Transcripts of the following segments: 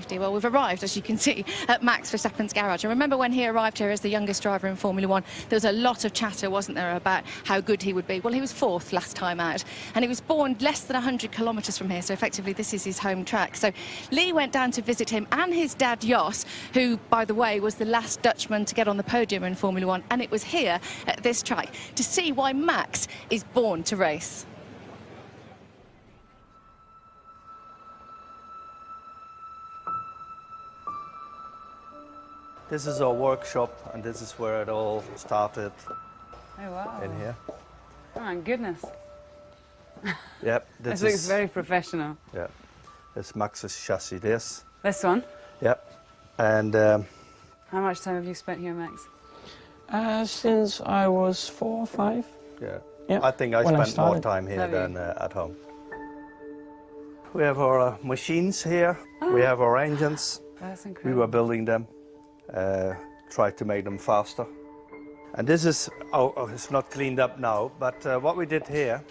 safety? Well, we've arrived, as you can see, at Max Verstappen's garage. And remember when he arrived here as the youngest driver in Formula One, there was a lot of chatter, wasn't there, about how good he would be? Well, he was fourth last time out, and he was born less than 100 kilometres from here, so effectively this is his home track. So Lee went down to visit him and his dad, Jos, who, by the way, was the last Dutchman to get on the podium in Formula One, and it was here at this track to see why Max is born to race. This is our workshop, and this is where it all started. Oh, wow. In here. Oh, my goodness. Yep. This looks very professional. Yeah. This Max's chassis, this. This one? Yep. And... how much time have you spent here, Max? Since I was 4 or 5. Yeah. I think I spent more time here than at home. We have our machines here. Oh. We have our engines. That's incredible. We were building them. Tried to make them faster. And this is, it's not cleaned up now, but what we did here,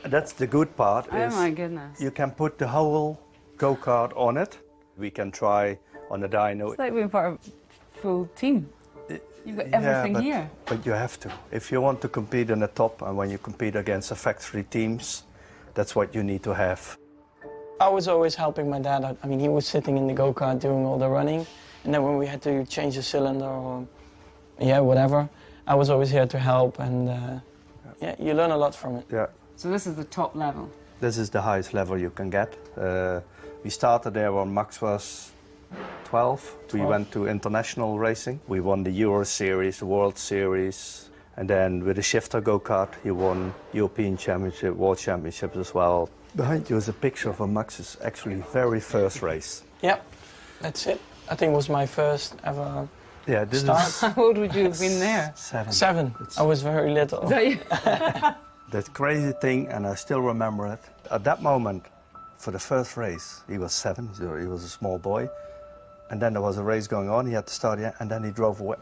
that's the good part, is my goodness. You can put the whole go-kart on it. We can try on the dyno. It's like being part of a full team. You've got everything here. But you have to. If you want to compete in the top, and when you compete against the factory teams, that's what you need to have. I was always helping my dad. I mean, he was sitting in the go-kart doing all the running. And then when we had to change the cylinder or, yeah, whatever, I was always here to help, and yeah, you learn a lot from it. Yeah. So this is the top level? This is the highest level you can get. We started there when Max was 12. We went to international racing. We won the Euro Series, the World Series, and then with the shifter go-kart, he won European Championship, World Championships as well. Behind you is a picture of Max's actually very first race. Yep, that's it. I think it was my first ever start. How old would you have been there? 7. 7. I was very little. The crazy thing, and I still remember it, at that moment, for the first race, he was 7, so he was a small boy. And then there was a race going on, he had to start here, and then he drove away.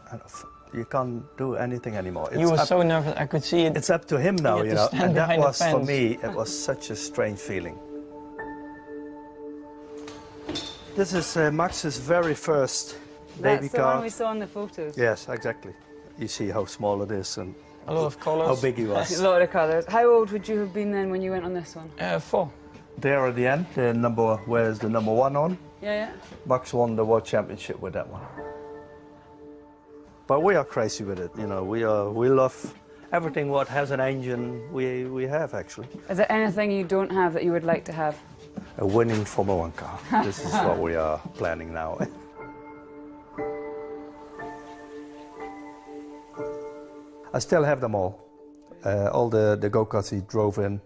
You can't do anything anymore. He was so nervous, I could see it. It's up to him now, you know. And that was, for me, it was Yeah. such a strange feeling. This is Max's very first baby That's the car. one we saw in the photos. Yes, exactly. You see how small it is and a lot of colours. How big he was. A lot of colours. How old would you have been then when you went on this one? 4. There at the end, where's the number 1 on? Yeah. Max won the World Championship with that one. But we are crazy with it, you know. We love everything what has an engine. We have actually. Is there anything you don't have that you would like to have? A winning Formula 1 car. This is what we are planning now. I still have them all. All the go-karts he drove in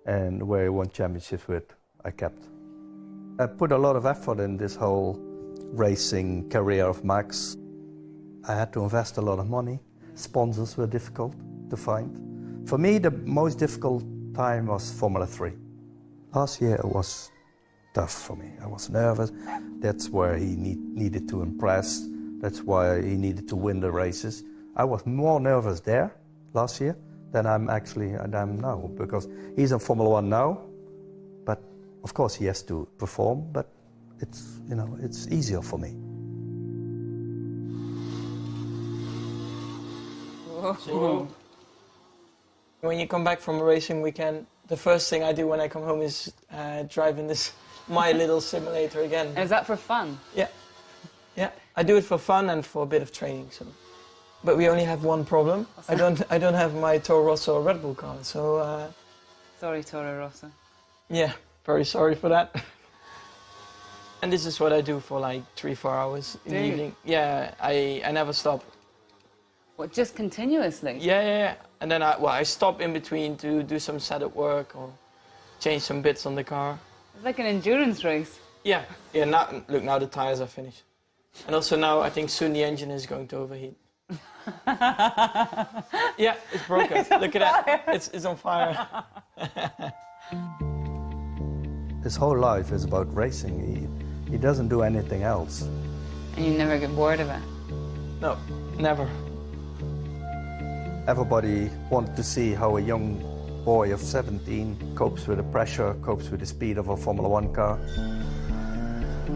and where he won championships with, I kept. I put a lot of effort in this whole racing career of Max. I had to invest a lot of money. Sponsors were difficult to find. For me, the most difficult time was Formula 3. Last year it was tough for me. I was nervous. That's where he needed to impress. That's why he needed to win the races. I was more nervous there last year than I'm now, because he's in Formula 1 now, but of course he has to perform, but it's, you know, it's easier for me. Whoa. When you come back from a racing weekend, the first thing I do when I come home is drive in this my little simulator again. Is that for fun? Yeah. Yeah. I do it for fun and for a bit of training. So. But we only have one problem. I don't have my Toro Rosso or Red Bull car, so... Sorry, Toro Rosso. Yeah, very sorry for that. And this is what I do for like 3-4 hours in the evening. Yeah, I never stop. What, just continuously? Yeah. And then I stop in between to do some setup work or change some bits on the car. It's like an endurance race. Yeah. Now the tires are finished. And also now I think soon the engine is going to overheat. Yeah, it's broken. Look at that. It's on fire. His whole life is about racing. He doesn't do anything else. And you never get bored of it? No, never. Everybody wanted to see how a young boy of 17 copes with the pressure, copes with the speed of a Formula 1 car.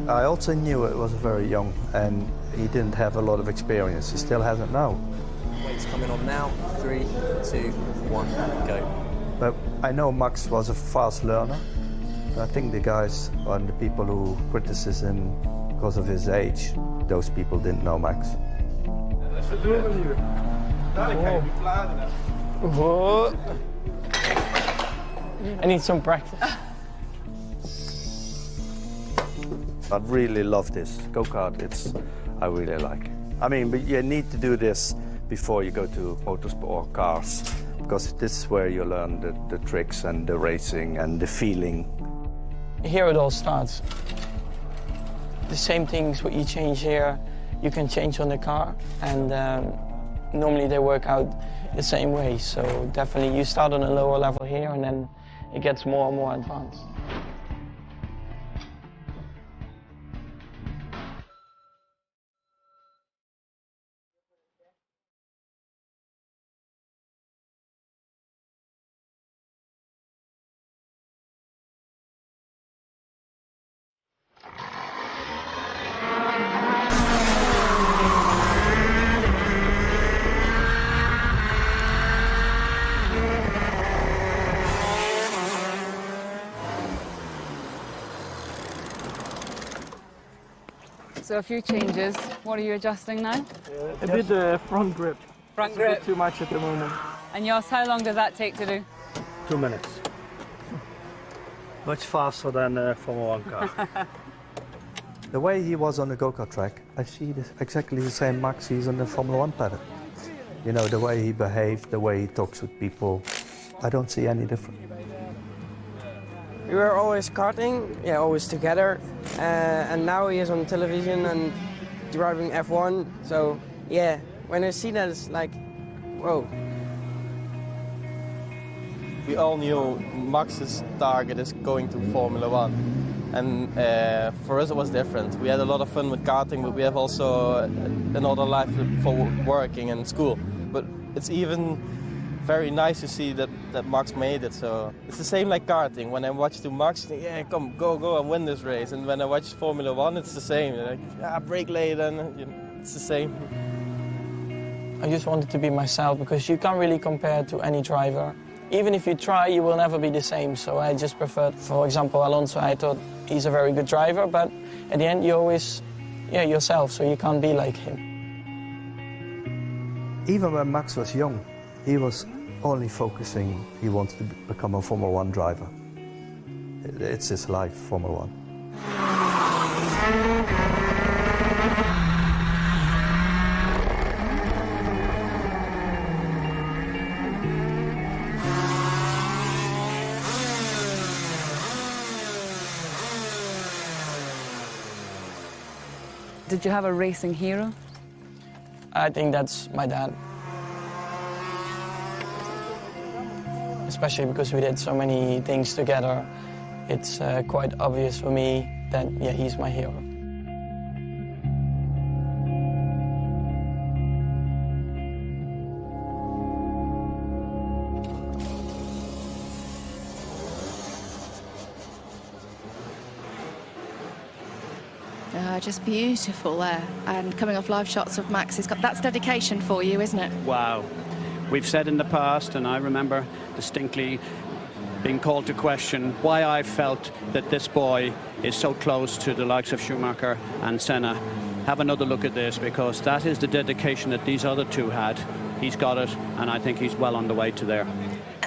I also knew it was very young and he didn't have a lot of experience. He still hasn't now. Weight's coming on now. 3, 2, 1, go. But I know Max was a fast learner. I think the guys and the people who criticize him because of his age, those people didn't know Max. Whoa. I need some practice. I really love this go-kart. I really like it. I mean, but you need to do this before you go to motorsport cars, because this is where you learn the tricks and the racing and the feeling. Here it all starts. The same things what you change here, you can change on the car, and normally they work out the same way. So definitely you start on a lower level here, and then it gets more and more advanced. So a few changes. What are you adjusting now? A bit front grip. Front It's a grip. bit too much at the moment. And yours, how long does that take to do? 2 minutes. Much faster than a Formula 1 car. The way he was on the go-kart track, I see exactly the same Max he's on the Formula 1 paddock. You know, the way he behaved, the way he talks with people, I don't see any difference. We were always karting, yeah, always together, and now he is on television and driving F1. So yeah, when I see that, it's like, whoa. We all knew Max's target is going to Formula 1, and for us it was different. We had a lot of fun with karting, but we have also another life for working and school. But it's even very nice to see that Max made it. So it's the same like karting. When I watch to Max, yeah, come, go and win this race. And when I watch Formula 1, it's the same. Like, brake late, and you know, it's the same. I just wanted to be myself, because you can't really compare to any driver. Even if you try, you will never be the same. So I just preferred, for example, Alonso. I thought he's a very good driver, but at the end, you're always yourself, so you can't be like him. Even when Max was young, he was only focusing, he wants to become a Formula 1 driver. It's his life, Formula 1. Did you have a racing hero? I think that's my dad. Especially because we did so many things together, it's quite obvious for me that, yeah, he's my hero. Just beautiful there. And coming off live shots of Max, that's dedication for you, isn't it? Wow. We've said in the past, and I remember distinctly being called to question why I felt that this boy is so close to the likes of Schumacher and Senna. Have another look at this, because that is the dedication that these other two had. He's got it, and I think he's well on the way to there.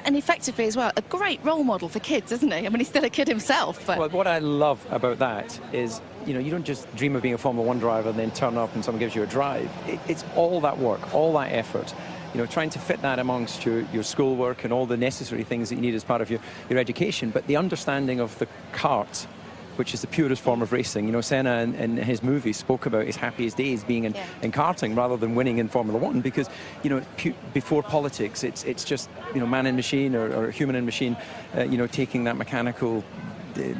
And effectively as well, a great role model for kids, isn't he? I mean, he's still a kid himself. But Well, what I love about that is, you know, you don't just dream of being a Formula 1 driver and then turn up and someone gives you a drive. It's all that work, all that effort. You know, trying to fit that amongst your schoolwork and all the necessary things that you need as part of your education, but the understanding of the kart, which is the purest form of racing. You know, Senna in his movie spoke about his happiest days being in karting rather than winning in Formula 1, because, you know, before politics, it's just, you know, man and machine or human and machine, you know, taking that mechanical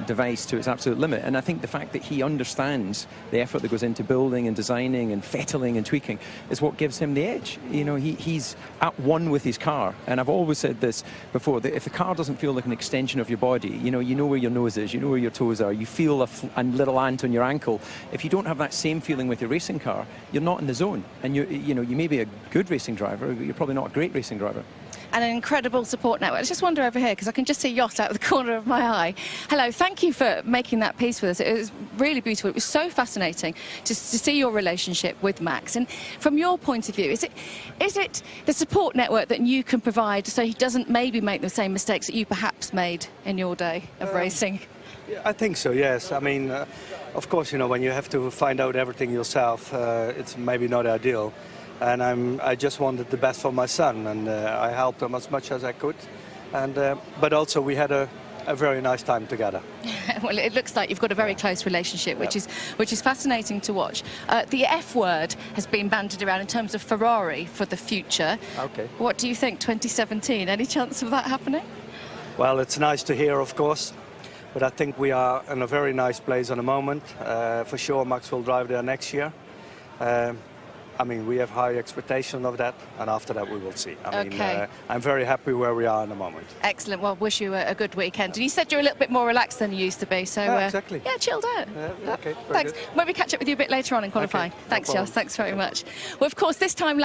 device to its absolute limit. And I think the fact that he understands the effort that goes into building and designing and fettling and tweaking is what gives him the edge. You know, he's at one with his car. And I've always said this before, that if the car doesn't feel like an extension of your body, you know where your nose is, you know where your toes are, you feel a little ant on your ankle. If you don't have that same feeling with your racing car, you're not in the zone. And you may be a good racing driver, but you're probably not a great racing driver. And an incredible support network. I just wonder over here, because I can just see Yot out of the corner of my eye. Hello, thank you for making that piece with us. It was really beautiful. It was so fascinating to see your relationship with Max. And from your point of view, is it the support network that you can provide so he doesn't maybe make the same mistakes that you perhaps made in your day of racing? Yeah, I think so, yes. I mean, of course, you know, when you have to find out everything yourself, it's maybe not ideal. And I just wanted the best for my son, and I helped him as much as I could. And but also we had a very nice time together. Well, it looks like you've got a very close relationship, which is fascinating to watch. The F word has been bandied around in terms of Ferrari for the future. Okay. What do you think, 2017? Any chance of that happening? Well, it's nice to hear, of course. But I think we are in a very nice place at the moment. For sure, Max will drive there next year. I mean, we have high expectation of that, and after that we will see. I mean, I'm very happy where we are in the moment. Excellent. Well, wish you a good weekend. And you said you're a little bit more relaxed than you used to be, so exactly. Yeah, chilled out. Okay. Thanks. Good. Maybe catch up with you a bit later on in qualifying. Okay, no Thanks, problem. Jos. Thanks very much. Well, of course, this time.